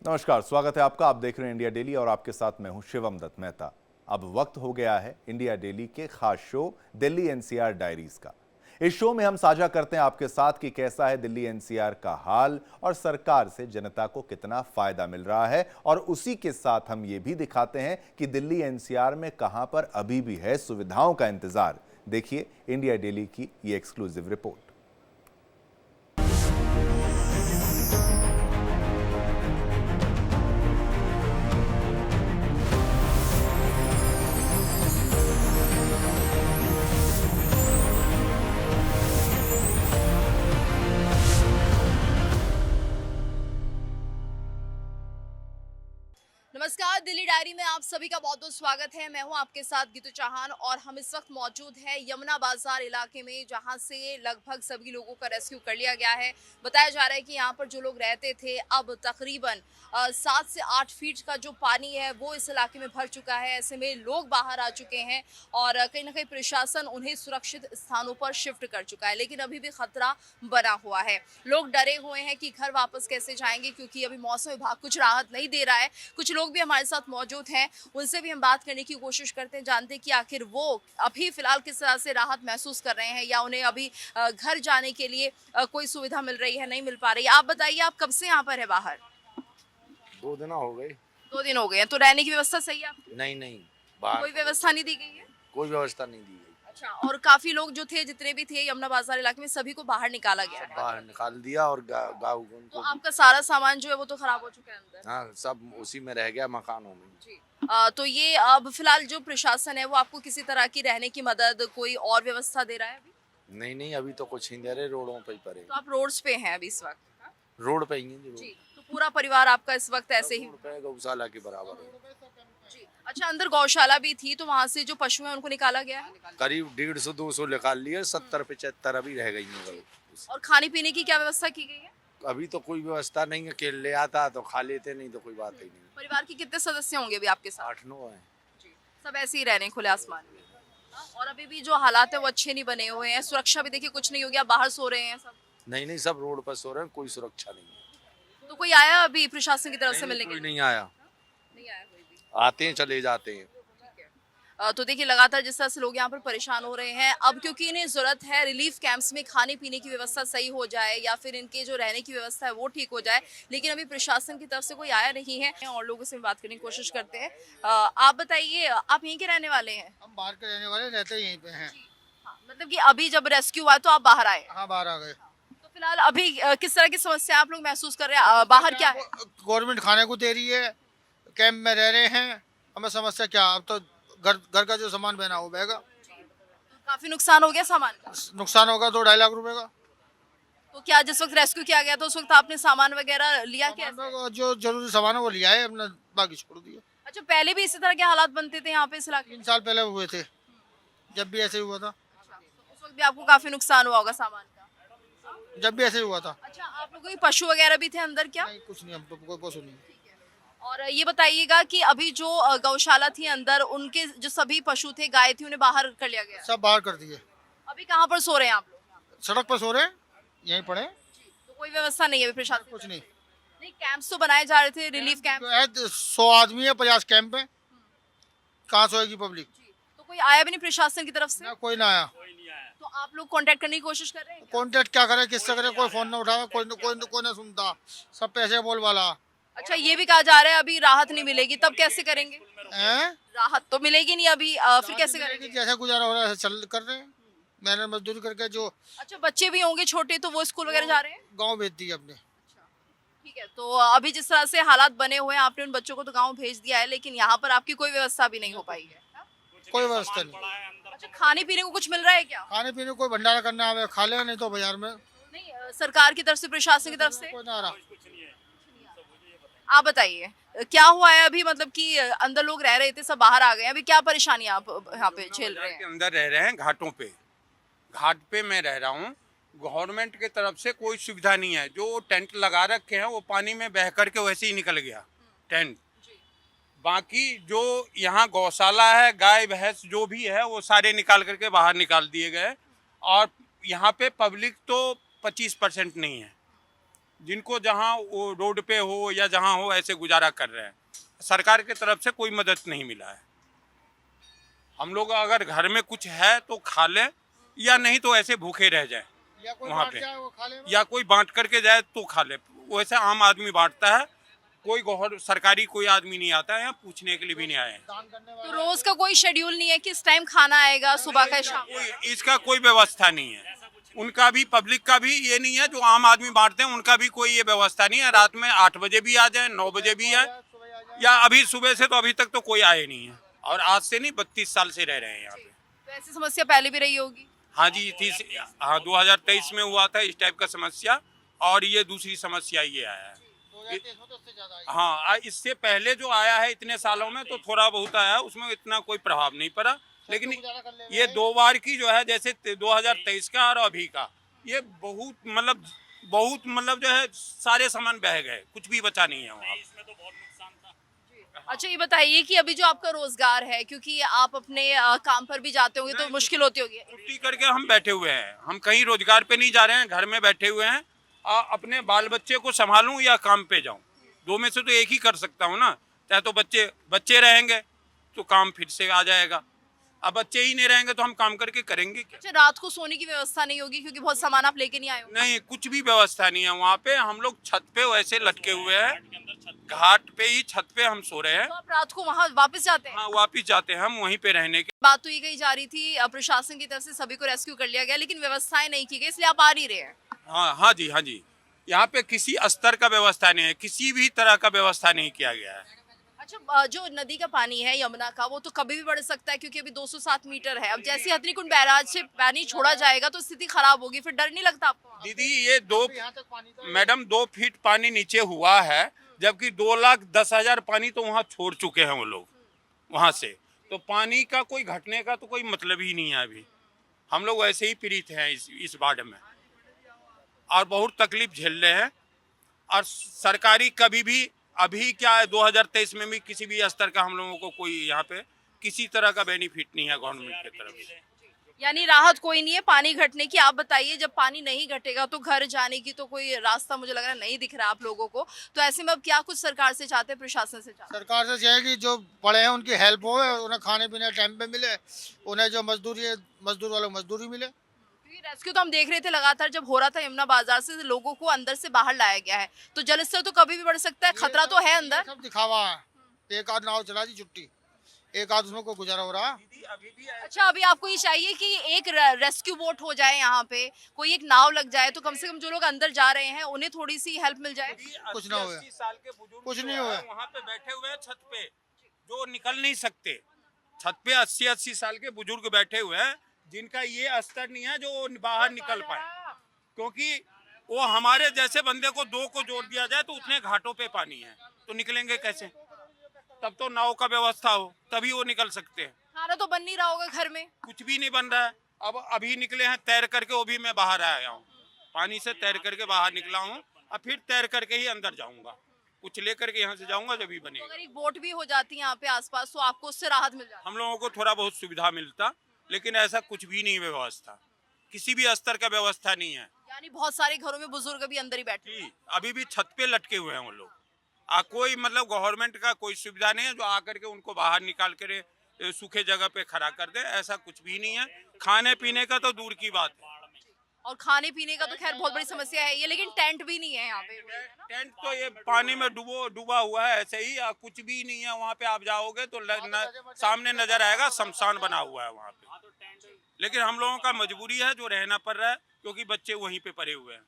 नमस्कार, स्वागत है आपका। आप देख रहे हैं इंडिया डेली और आपके साथ मैं हूं शिवम दत्त मेहता। अब वक्त हो गया है इंडिया डेली के खास शो दिल्ली एनसीआर डायरीज का। इस शो में हम साझा करते हैं आपके साथ कि कैसा है दिल्ली एनसीआर का हाल और सरकार से जनता को कितना फायदा मिल रहा है, और उसी के साथ हम ये भी दिखाते हैं कि दिल्ली एनसीआर में कहां पर अभी भी है सुविधाओं का इंतजार। देखिए इंडिया डेली की ये एक्सक्लूसिव रिपोर्ट। नमस्कार, दिल्ली डायरी में आप सभी का बहुत बहुत स्वागत है। मैं हूं आपके साथ गीतू चौहान और हम इस वक्त मौजूद हैं यमुना बाजार इलाके में, जहां से लगभग सभी लोगों का रेस्क्यू कर लिया गया है। बताया जा रहा है कि यहां पर जो लोग रहते थे, अब तकरीबन 7 से 8 फीट का जो पानी है वो इस इलाके में भर चुका है। ऐसे में लोग बाहर आ चुके हैं और कहीं ना कहीं प्रशासन उन्हें सुरक्षित स्थानों पर शिफ्ट कर चुका है, लेकिन अभी भी खतरा बना हुआ है। लोग डरे हुए हैं कि घर वापस कैसे जाएंगे, क्योंकि अभी मौसम विभाग कुछ राहत नहीं दे रहा है। कुछ लोग भी हमारे साथ मौजूद हैं, उनसे भी हम बात करने की कोशिश करते हैं, जानते हैं कि आखिर वो अभी फिलहाल किस तरह से राहत महसूस कर रहे हैं, या उन्हें अभी घर जाने के लिए कोई सुविधा मिल रही है, नहीं मिल पा रही है। आप बताइए, आप कब से यहाँ पर है बाहर? 2 दिन हो गए। 2 दिन हो गए हैं। तो रहने की व्यवस्था सही है आपकी? नहीं नहीं, बाहर कोई व्यवस्था नहीं दी गई है? कोई व्यवस्था नहीं दी गई। अच्छा, और काफी लोग जो थे, जितने भी थे यमुना बाजार इलाके में, सभी को बाहर निकाला गया है। बाहर निकाल दिया और गाँव तो उनको आपका सारा सामान जो है वो तो खराब हो चुका है अंदर? हाँ, सब उसी में रह गया, मकानों में। जी। तो ये अब फिलहाल जो प्रशासन है वो आपको किसी तरह की रहने की मदद, कोई और व्यवस्था दे रहा है अभी? नहीं नहीं, अभी तो कुछ नहीं दे रहे, रोडों पे ही पड़े। तो आप रोड्स पे हैं अभी इस वक्त? हाँ? रोड पे ही हैं जी, जी। तो पूरा परिवार आपका इस वक्त ऐसे ही? रोड पे गौशाला के बराबर है। जी। अच्छा, अंदर गौशाला भी थी, तो वहाँ से जो पशु हैं उनको निकाला गया है? करीब 150-200 निकाल लिए, 70-75 अभी रह गई हैं। और खाने पीने की क्या व्यवस्था की गई है? अभी तो कोई व्यवस्था नहीं है, केले ले आता तो खा लेते, नहीं तो कोई बात ही नहीं। परिवार के कितने सदस्य होंगे अभी आपके साथ? 8-9 है। जी। सब ऐसे ही रह रहे हैं खुले आसमान में? हाँ, और अभी भी जो हालात है वो अच्छे नहीं बने हुए हैं। सुरक्षा भी देखिए कुछ नहीं हो गया, बाहर सो रहे हैं सब। नहीं नहीं, सब रोड पर सो रहे हैं, कोई सुरक्षा नहीं है। तो कोई आया अभी प्रशासन की तरफ से मिलने के कोई लिए? नहीं आया। नहीं आया कोई भी। आते हैं चले जाते हैं। तो देखिए लगातार जिस तरह से लोग यहाँ पर परेशान हो रहे हैं, अब क्योंकि इन्हें जरूरत है रिलीफ कैंप्स में खाने पीने की व्यवस्था सही हो जाए, या फिर इनके जो रहने की व्यवस्था है वो ठीक हो जाए, लेकिन अभी प्रशासन की तरफ से कोई आया नहीं है। और लोगों से बात करने की कोशिश करते हैं। आप बताइए, आप यहीं के रहने वाले हैं? हम बाहर के रहने वाले, रहते यहीं पे हैं। हाँ, मतलब कि अभी जब रेस्क्यू हुआ तो आप बाहर आए? हाँ, बाहर आ गए। तो फिलहाल अभी किस तरह की समस्या आप लोग महसूस कर रहे हैं? बाहर क्या है? गवर्नमेंट खाने को दे रही है, कैंप में रह रहे हैं, हमें समस्या क्या, अब तो घर का जो सामान बना वो बहेगा। काफी नुकसान हो गया सामान का? नुकसान होगा 2-2.5 लाख रुपए का। तो क्या जिस वक्त रेस्क्यू किया गया तो उस वक्त आपने सामान वगैरह लिया क्या? जो जरूरी सामान है वो लिया है, अपना बाकी छोड़ दिया। अच्छा, पहले भी इसी तरह के हालात बनते थे यहाँ पे इस इलाके में? 3 साल पहले हुए थे, जब भी ऐसे ही हुआ था। तो उस वक्त भी आपको काफी नुकसान हुआ होगा सामान का? जब भी ऐसे ही हुआ था। अच्छा, आप लोगों के पशु वगैरह भी थे अंदर क्या? नहीं, कुछ नहीं, हम तो कोई पशु नहीं। और ये बताइएगा कि अभी जो गौशाला थी अंदर, उनके जो सभी पशु थे, गाय थी, उन्हें बाहर कर लिया गया? सब बाहर कर दिए। अभी कहाँ पर सो रहे हैं आप लोग? सड़क पर सो रहे हैं, यहीं पड़े। तो कोई व्यवस्था नहीं है अभी प्रशासन? कुछ नहीं। नहीं, कैंप्स तो बनाए जा रहे थे, रिलीफ कैंप। 100 आदमी है, 50 कैंप है, कहाँ सोएगी पब्लिक? तो कोई आया भी नहीं प्रशासन की तरफ से? ना, कोई ना आया। तो आप लोग कांटेक्ट करने की कोशिश कर रहे हैं क्या? कॉन्टेक्ट क्या करे, किससे करे, कोई फोन ना उठावे, कोई ना सुनता, सब पैसे बोल वाला। अच्छा, ये भी कहा जा रहा है अभी राहत नहीं मिलेगी, तब कैसे करेंगे? हैं? राहत तो मिलेगी नहीं अभी, फिर कैसे करेंगे? जैसे गुजारा हो रहा है चल कर रहे हैं, मेहनत मजदूरी करके। जो अच्छा, बच्चे भी होंगे छोटे, तो वो स्कूल वगैरह जा रहे हैं? गांव भेज दी अपने। ठीक है, तो अभी जिस तरह से हालात बने हुए हैं, आपने उन बच्चों को तो गांव भेज दिया है, लेकिन यहाँ पर आपकी कोई व्यवस्था भी नहीं हो पाई है? कोई व्यवस्था नहीं। अच्छा, खाने पीने को कुछ मिल रहा है क्या? खाने पीने कोई भंडारा करना आवे खा ले, नहीं तो बाजार में। नहीं, सरकार की तरफ से, प्रशासन की तरफ से? कोई ना आ रहा। आप बताइए, क्या हुआ है अभी? मतलब कि अंदर लोग रह रहे थे, सब बाहर आ गए हैं, अभी क्या परेशानी आप यहाँ पे झेल रहे के हैं? अंदर रह रहे हैं, घाटों पे। घाट पे मैं रह रहा हूँ। गवर्नमेंट की तरफ से कोई सुविधा नहीं है। जो टेंट लगा रखे हैं वो पानी में बह करके वैसे ही निकल गया टेंट। बाकी जो यहाँ गौशाला है, गाय भैंस जो भी है, वो सारे निकाल करके बाहर निकाल दिए गए। और यहाँ पे पब्लिक तो 25% नहीं है। जिनको जहाँ वो रोड पे हो या जहाँ हो ऐसे गुजारा कर रहे हैं। सरकार की तरफ से कोई मदद नहीं मिला है। हम लोग अगर घर में कुछ है तो खा लें या नहीं तो ऐसे भूखे रह जाए या कोई वहाँ बांट पे, जाए वो खा ले। या कोई बांट करके जाए तो खा ले। वैसे आम आदमी बांटता है, कोई सरकारी कोई आदमी नहीं आता है, यहाँ पूछने के लिए भी नहीं आए हैं। दान करने तो वाले रोज का कोई शेड्यूल नहीं है कि इस टाइम खाना आएगा, सुबह का शाम का? इसका कोई व्यवस्था नहीं है। उनका भी, पब्लिक का भी ये नहीं है। जो आम आदमी बांटते हैं उनका भी कोई ये व्यवस्था नहीं है। रात में 8 बजे भी आ जाए, 9 बजे भी आए, सुबह आ जाए। या अभी सुबह से तो अभी तक तो कोई आए नहीं है। और आज से नहीं, 32 साल से रह रहे हैं यहाँ पे। तो ऐसी समस्या पहले भी रही होगी। हाँ जी, हाँ 2023 में हुआ था इस टाइप का समस्या, और ये दूसरी समस्या ये आया है। 2023 में तो उससे ज्यादा आई। हाँ, इससे पहले जो आया है इतने सालों में तो थोड़ा बहुत आया है, उसमें इतना कोई प्रभाव नहीं पड़ा। लेकिन गुजारा कर ले ये 2 बार की जो है, जैसे 2023 का और अभी का, ये बहुत मतलब जो है सारे सामान बह गए, कुछ भी बचा नहीं है वहाँ। अच्छा, ये बताइए कि अभी जो आपका रोजगार है, क्योंकि आप अपने काम पर भी जाते होंगे तो मुश्किल होती होगी। छुट्टी करके हम बैठे हुए हैं, हम कहीं रोजगार पे नहीं जा रहे हैं, घर में बैठे हुए हैं। अपने बाल बच्चे को संभालूं या काम पे जाऊं, दो में से तो एक ही कर सकता हूं ना। चाहे तो बच्चे रहेंगे तो काम फिर से आ जाएगा, अब बच्चे ही नहीं रहेंगे तो हम काम करके करेंगे क्या? अच्छा, रात को सोने की व्यवस्था नहीं होगी क्योंकि बहुत सामान आप लेके नहीं आए हो? नहीं, कुछ भी व्यवस्था नहीं है वहाँ पे। हम लोग छत पे वैसे लटके हुए हैं, घाट पे ही छत पे हम सो रहे हैं। तो आप रात को वहाँ वापस जाते हैं? हाँ, वापिस जाते हैं हम वहीं पे रहने के। बात तो ये कही जा रही थी प्रशासन की तरफ से सभी को रेस्क्यू कर लिया गया, लेकिन व्यवस्थाएं नहीं की गई, इसलिए आप आ नहीं रहे हैं। हाँ जी, हाँ जी, यहाँ पे किसी स्तर का व्यवस्था नहीं है, किसी भी तरह का व्यवस्था नहीं किया गया है। अच्छा, जो नदी का पानी है यमुना का, वो तो कभी भी बढ़ सकता है क्योंकि अभी 207 मीटर है। अब जैसे हथनीकुंड बैराज से पानी छोड़ा जाएगा तो स्थिति खराब होगी, फिर डर नहीं लगता आपको? दीदी, ये यहाँ तक पानी तो मैडम 2 फीट पानी नीचे हुआ है, जबकि 2,10,000 पानी तो वहाँ छोड़ चुके हैं वो लोग वहाँ से। तो पानी का कोई घटने का तो कोई मतलब ही नहीं है। अभी हम लोग वैसे ही पीड़ित हैं इस बाढ़ में, और बहुत तकलीफ झेल रहे हैं। और सरकारी कभी भी, अभी क्या है 2023 में भी किसी भी स्तर का हम लोगों को कोई यहाँ पे किसी तरह का बेनिफिट नहीं है गवर्नमेंट की तरफ से। यानी राहत कोई नहीं है पानी घटने की। आप बताइए, जब पानी नहीं घटेगा तो घर जाने की तो कोई रास्ता मुझे लग रहा है नहीं दिख रहा आप लोगों को। तो ऐसे में अब क्या कुछ सरकार से चाहते हैं, प्रशासन से चाहते हैं? सरकार से चाहिए कि जो पड़े हैं उनकी हेल्प हो, उन्हें खाने पीने टाइम पे मिले, उन्हें जो मजदूरी है मजदूर वालों को मजदूरी मिले। क्योंकि रेस्क्यू तो हम देख रहे थे लगातार जब हो रहा था यमुना बाजार से, लोगों को अंदर से बाहर लाया गया है, तो जलस्तर तो कभी भी बढ़ सकता है, खतरा तो है अंदर। सब दिखावा है, एक आध नाव चला दी छुट्टी, एक आध उसमें कोई गुजारा हो रहा। अच्छा, अभी आपको ये चाहिए कि एक रेस्क्यू बोट हो जाए, यहाँ पे कोई एक नाव लग जाए, तो कम से कम जो लोग अंदर जा रहे हैं उन्हें थोड़ी सी हेल्प मिल जाए। कुछ ना हुए, 80 साल के बुजुर्ग कुछ जो नहीं है, हुआ। वहाँ पे बैठे हुए हैं छत पे, जो निकल नहीं सकते। छत पे 80 साल के बुजुर्ग बैठे हुए हैं, जिनका ये स्तर नहीं है जो बाहर निकल पाए। क्योंकि वो हमारे जैसे बंदे को 2 को जोड़ दिया जाए तो उतने घाटों पे पानी है, तो निकलेंगे कैसे? तब तो नाव का व्यवस्था हो तभी वो निकल सकते हैं। खाना तो बन नहीं रहा होगा घर में? कुछ भी नहीं बन रहा है। अब अभी निकले हैं तैर करके, वो भी मैं बाहर आया हूँ, पानी से तैर करके बाहर निकला हूँ। अब फिर तैर करके ही अंदर जाऊंगा, कुछ लेकर के यहाँ से जाऊंगा जब भी तो बनेगा। अगर एक बोट भी हो जाती है यहाँ पे आसपास तो आपको उससे राहत मिल जाती? हम लोगों को थोड़ा बहुत सुविधा मिलता, लेकिन ऐसा कुछ भी नहीं व्यवस्था, किसी भी स्तर का व्यवस्था नहीं है। यानी बहुत सारे घरों में बुजुर्ग भी अंदर ही बैठे हैं। जी, अभी भी छत पे लटके हुए हैं वो लोग। कोई मतलब गवर्नमेंट का कोई सुविधा नहीं है जो आकर के उनको बाहर निकाल कर सूखे जगह पे खड़ा कर दे, ऐसा कुछ भी नहीं है। खाने पीने का तो दूर की बात है। और खाने पीने का तो खैर बहुत बड़ी समस्या है ये, लेकिन टेंट भी नहीं है यहाँ पे। टेंट तो ये पानी में डूबा हुआ है ऐसे ही, कुछ भी नहीं है वहाँ पे। आप जाओगे तो सामने नजर आएगा शमशान बना हुआ है वहाँ पे। लेकिन हम लोगों का मजबूरी है जो रहना पड़ रहा है, क्योंकि बच्चे वहीं पे पड़े हुए हैं।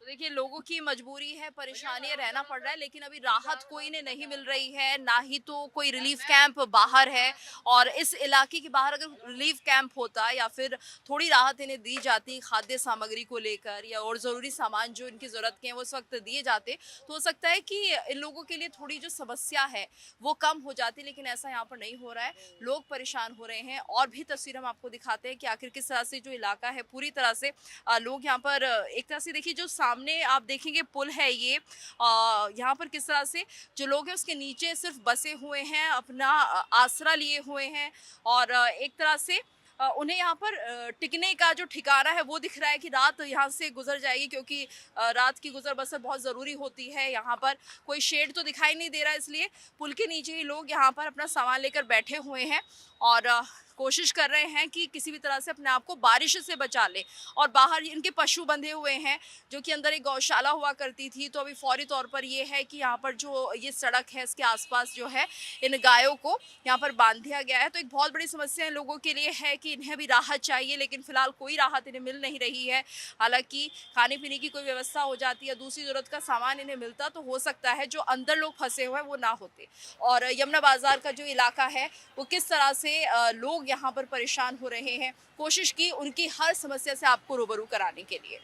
तो देखिए, लोगों की मजबूरी है, परेशानी है, रहना पड़ रहा है, लेकिन अभी राहत कोई ने नहीं मिल रही है, ना ही तो कोई रिलीफ कैंप बाहर है। और इस इलाके के बाहर अगर रिलीफ कैंप होता या फिर थोड़ी राहत इन्हें दी जाती खाद्य सामग्री को लेकर, या और ज़रूरी सामान जो इनकी ज़रूरत के हैं वो उस वक्त दिए जाते, तो हो सकता है कि इन लोगों के लिए थोड़ी जो समस्या है वो कम हो जाती। लेकिन ऐसा यहाँ पर नहीं हो रहा है, लोग परेशान हो रहे हैं। और भी तस्वीर हम आपको दिखाते हैं कि आखिर किस तरह से जो इलाका है पूरी तरह से लोग यहाँ पर एक तरह से देखिए, जो सामने आप देखेंगे पुल है ये, यहाँ पर किस तरह से जो लोग हैं उसके नीचे सिर्फ बसे हुए हैं, अपना आसरा लिए हुए हैं। और एक तरह से उन्हें यहाँ पर टिकने का जो ठिकाना है वो दिख रहा है कि रात यहाँ से गुजर जाएगी, क्योंकि रात की गुजर बसर बहुत ज़रूरी होती है। यहाँ पर कोई शेड तो दिखाई नहीं दे रहा, इसलिए पुल के नीचे ही लोग यहाँ पर अपना सामान लेकर बैठे हुए हैं और कोशिश कर रहे हैं कि किसी भी तरह से अपने आप को बारिश से बचा ले। और बाहर इनके पशु बंधे हुए हैं, जो कि अंदर एक गौशाला हुआ करती थी, तो अभी फौरी तौर पर ये है कि यहाँ पर जो ये सड़क है इसके आसपास जो है इन गायों को यहाँ पर बांध दिया गया है। तो एक बहुत बड़ी समस्या इन लोगों के लिए है कि इन्हें भी राहत चाहिए, लेकिन फिलहाल कोई राहत इन्हें मिल नहीं रही है। हालांकि खाने पीने की कोई व्यवस्था हो जाती है, दूसरी ज़रूरत का सामान इन्हें मिलता तो हो सकता है जो अंदर लोग फंसे हुए हैं वो ना होते। और यमुना बाजार का जो इलाका है वो किस तरह से लोग यहाँ पर परेशान हो रहे हैं, कोशिश की उनकी हर समस्या से आपको रूबरू कराने के लिए।